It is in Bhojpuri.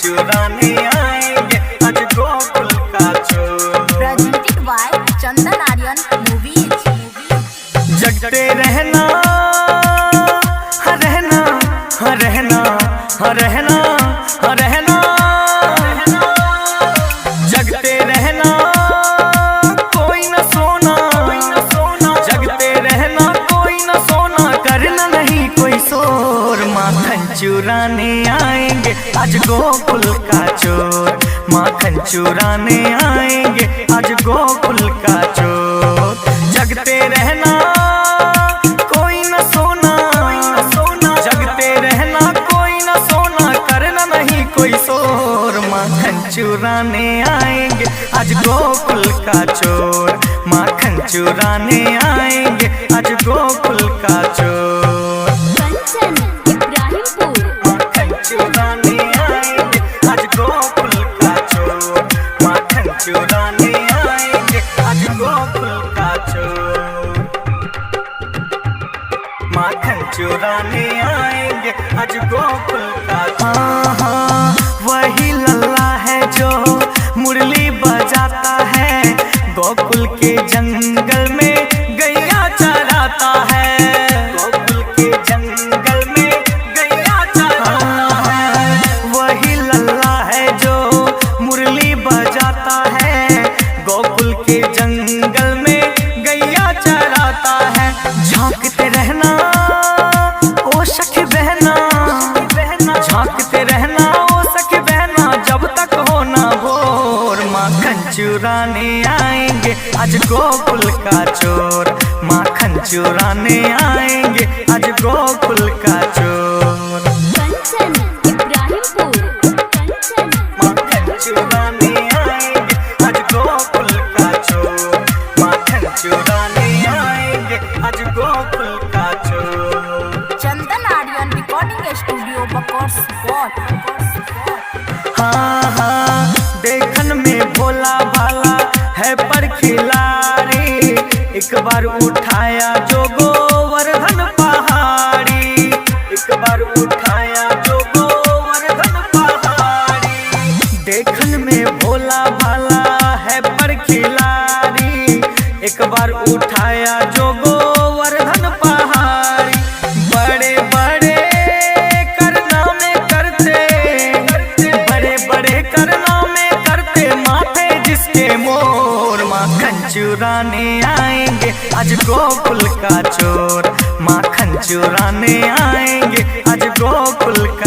चुराने आएंगे आज गोकुल का चोर। Presented by Chandan Aryan Movies. जगते रहना रहना रहना रहना रहना जगते रहना कोई न सोना जगते रहना कोई न सोना करना नहीं कोई शोर। माखन चुराने आएंगे आज गोकुल का चोर। माखन चुराने आएंगे आज गोकुल का चोर। जगते रहना कोई न सोना जगते रहना कोई न सोना करना नहीं कोई शोर। माखन चुराने आएंगे आज गोकुल का चोर। माखन चुराने आएंगे आज गोकुल का चोर। कंचन इब्राहिमपुर। माखन चुराने आएंगे आज गोकुल का चोर। माखन चुराने आएंगे आज गोकुल का चोर। माखन चुराने आएंगे आज गोकुल का चोर। हाँ वही लल्ला है जो मुरली बजाता है। गोकुल के जंगल में गैया चराता है। गोकुल के जंगल में गैया चराता है। वही लल्ला है जो मुरली बजाता है। गोकुल के जंगल में गैया चराता है। झांकते रहना ओ सखी बहना झांकते रहना ओ सखी बहना जब तक हो ना भोर। माखन चुराने आएंगे आज गोकुल का चोर। माखन चुराने आएंगे आज गोकुल का चोर। कंचन इब्राहिमपुर। कंचन माखन चुराने आएंगे आज गोकुल का चोर। माखन चुराने आएंगे आज गोकुल का चोर। चंदन आर्यन रिकॉर्डिंग स्टूडियो बकौर स्पॉट। हाँ हाँ देखन में भोला भाला है पर खिलाड़ी। एक बार उठाया जो गोवर्धन पहाड़ी। एक बार उठाया जो गोवर्धन पहाड़ी। देखन में भोला भाला है पर खिलाड़ी। एक बार उठाया जो गोवर्धन पहाड़ी। बड़े बड़े कारनामे करते बड़े बड़े कारनामे करते माथे जिसके मोर। माखन चुराने आएंगे आज गोकुल का चोर। माखन चुराने आएंगे आज गोकुल का